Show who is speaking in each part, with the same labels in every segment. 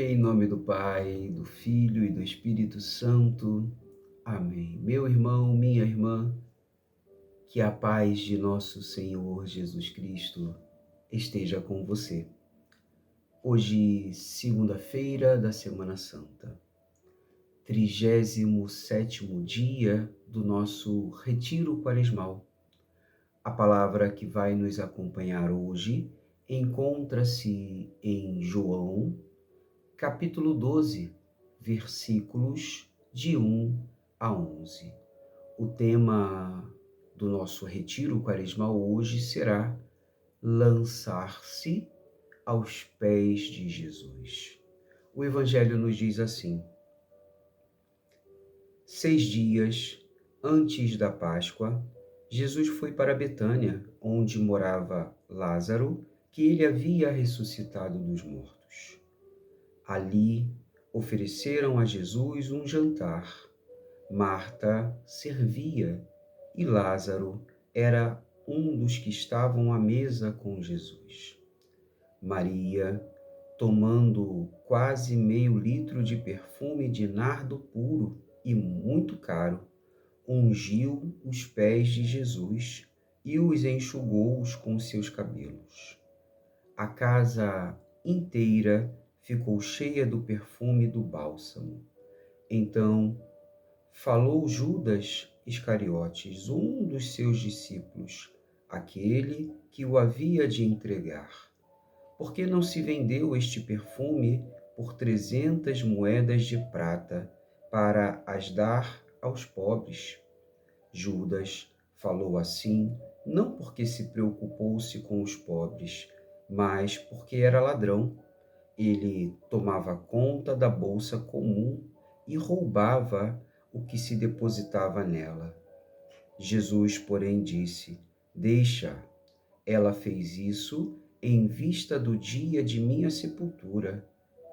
Speaker 1: Em nome do Pai, do Filho e do Espírito Santo. Amém. Meu irmão, minha irmã, que a paz de nosso Senhor Jesus Cristo esteja com você. Hoje, segunda-feira da Semana Santa, 37º dia do nosso Retiro Quaresmal. A palavra que vai nos acompanhar hoje encontra-se em João, capítulo 12, versículos de 1 a 11. O tema do nosso retiro quaresmal hoje será lançar-se aos pés de Jesus. O Evangelho nos diz assim: 6 dias antes da Páscoa, Jesus foi para Betânia, onde morava Lázaro, que ele havia ressuscitado dos mortos. Ali ofereceram a Jesus um jantar. Marta servia e Lázaro era um dos que estavam à mesa com Jesus. Maria, tomando quase meio litro de perfume de nardo puro e muito caro, ungiu os pés de Jesus e os enxugou com seus cabelos. A casa inteira ficou cheia do perfume do bálsamo. Então falou Judas Iscariotes, um dos seus discípulos, aquele que o havia de entregar. Por que não se vendeu este perfume por 300 moedas de prata para as dar aos pobres? Judas falou assim, não porque se preocupou-se com os pobres, mas porque era ladrão. Ele tomava conta da bolsa comum e roubava o que se depositava nela. Jesus, porém, disse: Deixa, ela fez isso em vista do dia de minha sepultura.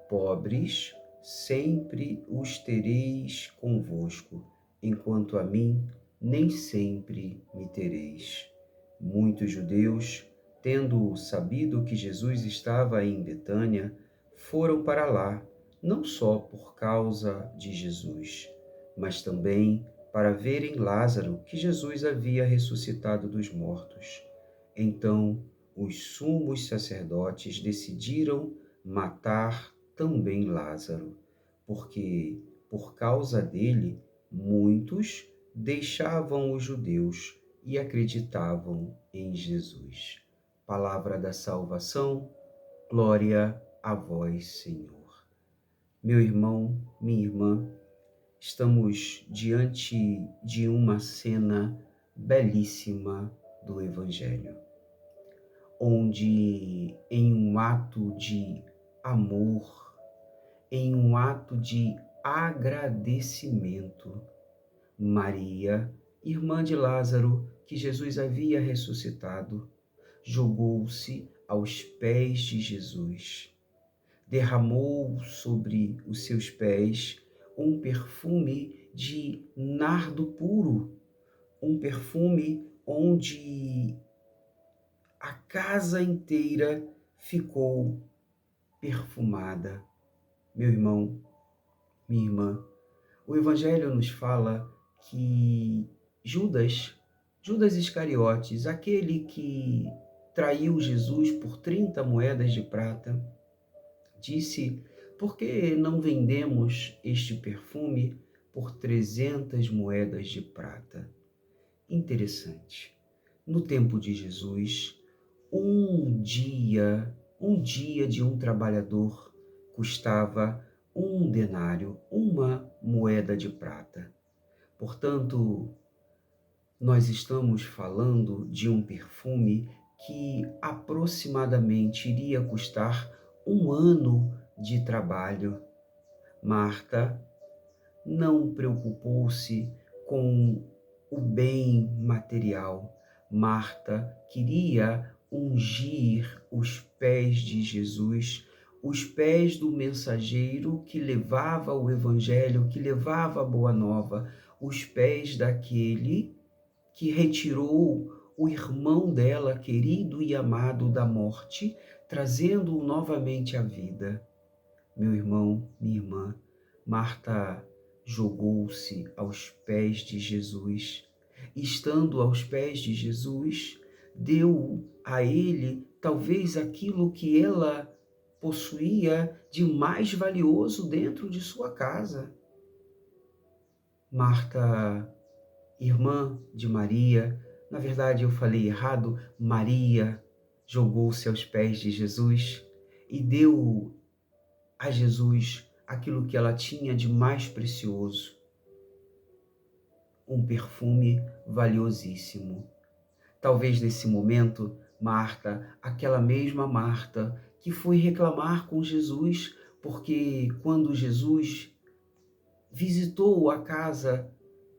Speaker 1: Pobres sempre os tereis convosco, enquanto a mim nem sempre me tereis. Muitos judeus, tendo sabido que Jesus estava em Betânia, foram para lá, não só por causa de Jesus, mas também para verem Lázaro, que Jesus havia ressuscitado dos mortos. Então, os sumos sacerdotes decidiram matar também Lázaro, porque, por causa dele, muitos deixavam os judeus e acreditavam em Jesus. Palavra da salvação, glória a vós, Senhor. Meu irmão, minha irmã, estamos diante de uma cena belíssima do Evangelho, onde em um ato de amor, em um ato de agradecimento, Maria, irmã de Lázaro, que Jesus havia ressuscitado, jogou-se aos pés de Jesus, derramou sobre os seus pés um perfume de nardo puro, um perfume onde a casa inteira ficou perfumada. Meu irmão, minha irmã, o Evangelho nos fala que Judas Iscariotes, aquele que traiu Jesus por 30 moedas de prata, disse: por que não vendemos este perfume por 300 moedas de prata? Interessante. No tempo de Jesus, um dia de um trabalhador custava 1 denário, uma moeda de prata. Portanto, nós estamos falando de um perfume que aproximadamente iria custar 1 ano de trabalho. Marta não preocupou-se com o bem material. Marta queria ungir os pés de Jesus, os pés do mensageiro que levava o Evangelho, que levava a Boa Nova, os pés daquele que retirou o irmão dela, querido e amado, da morte, trazendo-o novamente à vida. Meu irmão, minha irmã, Marta jogou-se aos pés de Jesus. E estando aos pés de Jesus, deu a ele talvez aquilo que ela possuía de mais valioso dentro de sua casa. Marta, irmã de Maria, na verdade eu falei errado, Maria jogou-se aos pés de Jesus e deu a Jesus aquilo que ela tinha de mais precioso, um perfume valiosíssimo. Talvez nesse momento, Marta, aquela mesma Marta que foi reclamar com Jesus, porque quando Jesus visitou a casa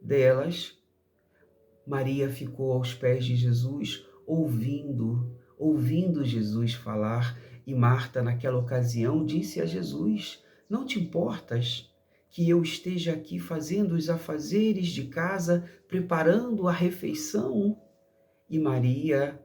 Speaker 1: delas, Maria ficou aos pés de Jesus, ouvindo Jesus falar, e Marta, naquela ocasião, disse a Jesus: Não te importas que eu esteja aqui fazendo os afazeres de casa, preparando a refeição? E Maria,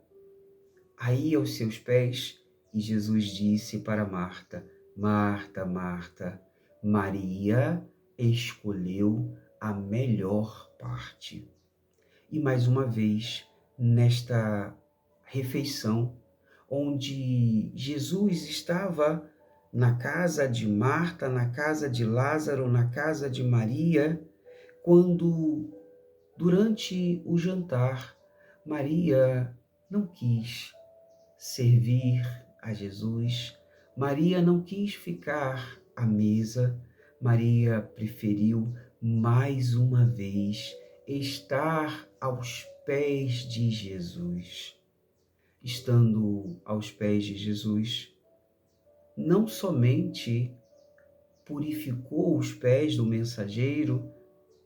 Speaker 1: aí aos seus pés, e Jesus disse para Marta: Marta, Marta, Maria escolheu a melhor parte. E mais uma vez, nesta refeição, onde Jesus estava na casa de Marta, na casa de Lázaro, na casa de Maria, quando, durante o jantar, Maria não quis servir a Jesus, Maria não quis ficar à mesa, Maria preferiu mais uma vez estar aos pés de Jesus. Estando aos pés de Jesus, não somente purificou os pés do mensageiro,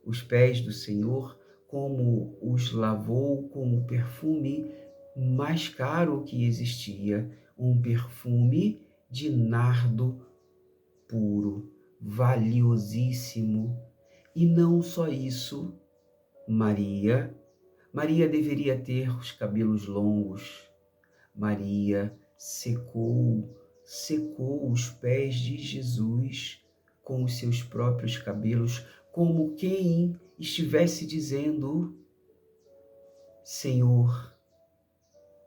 Speaker 1: os pés do Senhor, como os lavou com o perfume mais caro que existia, um perfume de nardo puro, valiosíssimo. E não só isso, Maria deveria ter os cabelos longos. Maria secou os pés de Jesus com os seus próprios cabelos, como quem estivesse dizendo: Senhor,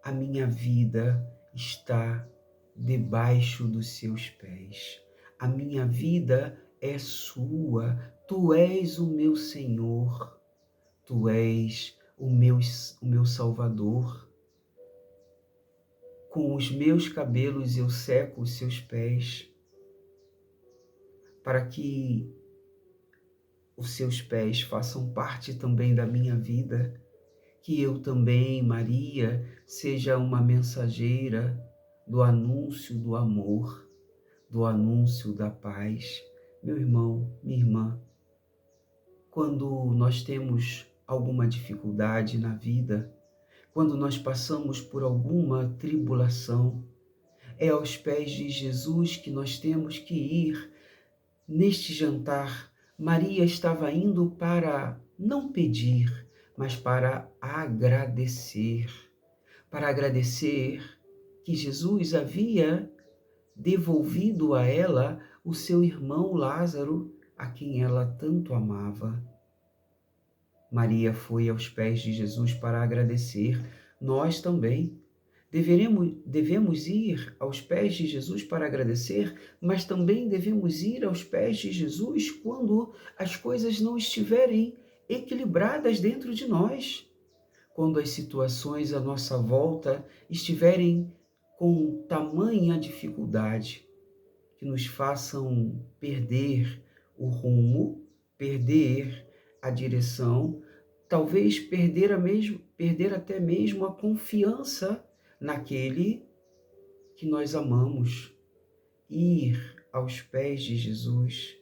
Speaker 1: a minha vida está debaixo dos seus pés. A minha vida é sua. Tu és o meu Senhor. Tu és o meu Salvador. Com os meus cabelos eu seco os seus pés, para que os seus pés façam parte também da minha vida, que eu também, Maria, seja uma mensageira do anúncio do amor, do anúncio da paz. Meu irmão, minha irmã, quando nós temos alguma dificuldade na vida, quando nós passamos por alguma tribulação, é aos pés de Jesus que nós temos que ir. Neste jantar, Maria estava indo para não pedir, mas para agradecer que Jesus havia devolvido a ela o seu irmão Lázaro, a quem ela tanto amava. Maria foi aos pés de Jesus para agradecer. Nós também devemos ir aos pés de Jesus para agradecer, mas também devemos ir aos pés de Jesus quando as coisas não estiverem equilibradas dentro de nós, quando as situações à nossa volta estiverem com tamanha dificuldade que nos façam perder o rumo, perder a direção, talvez perder até mesmo a confiança naquele que nós amamos. Ir aos pés de Jesus,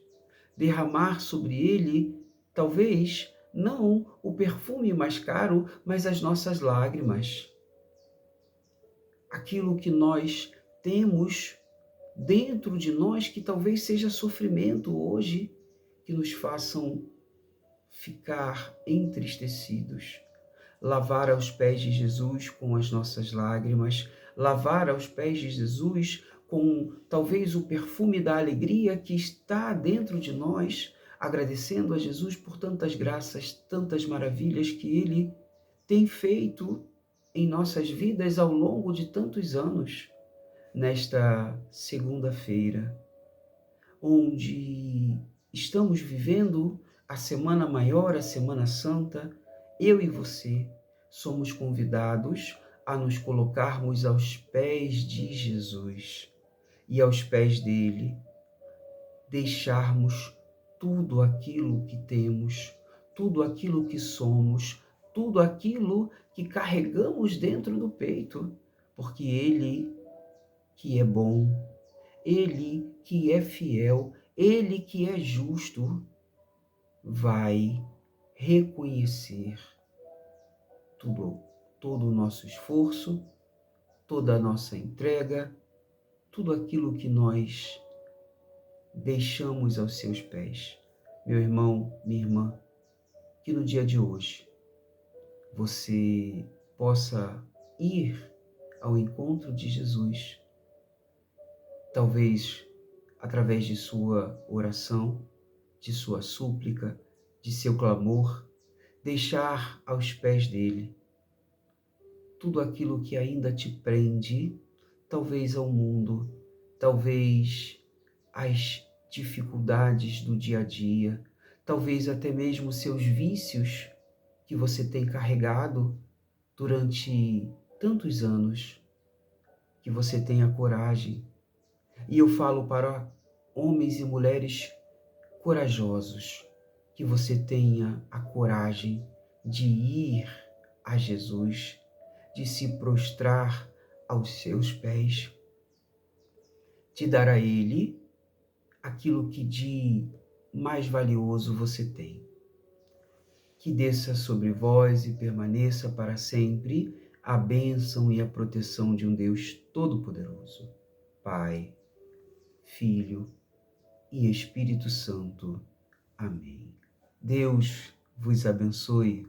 Speaker 1: derramar sobre ele, talvez não o perfume mais caro, mas as nossas lágrimas. Aquilo que nós temos dentro de nós, que talvez seja sofrimento hoje, que nos façam ficar entristecidos. Lavar aos pés de Jesus com as nossas lágrimas, lavar aos pés de Jesus com talvez o perfume da alegria que está dentro de nós, agradecendo a Jesus por tantas graças, tantas maravilhas que Ele tem feito em nossas vidas ao longo de tantos anos. Nesta segunda-feira, onde estamos vivendo a Semana Maior, a Semana Santa, eu e você somos convidados a nos colocarmos aos pés de Jesus e aos pés dele, deixarmos tudo aquilo que temos, tudo aquilo que somos, tudo aquilo que carregamos dentro do peito, porque ele que é bom, ele que é fiel, ele que é justo, vai reconhecer tudo, todo o nosso esforço, toda a nossa entrega, tudo aquilo que nós deixamos aos seus pés. Meu irmão, minha irmã, que no dia de hoje você possa ir ao encontro de Jesus, talvez através de sua oração, de sua súplica, de seu clamor, deixar aos pés dele tudo aquilo que ainda te prende, talvez ao mundo, talvez às dificuldades do dia a dia, talvez até mesmo seus vícios que você tem carregado durante tantos anos, que você tenha coragem. E eu falo para homens e mulheres corajosos, que você tenha a coragem de ir a Jesus, de se prostrar aos seus pés, de dar a Ele aquilo que de mais valioso você tem. Que desça sobre vós e permaneça para sempre a bênção e a proteção de um Deus Todo-Poderoso, Pai, Filho e Espírito Santo. Amém. Deus vos abençoe.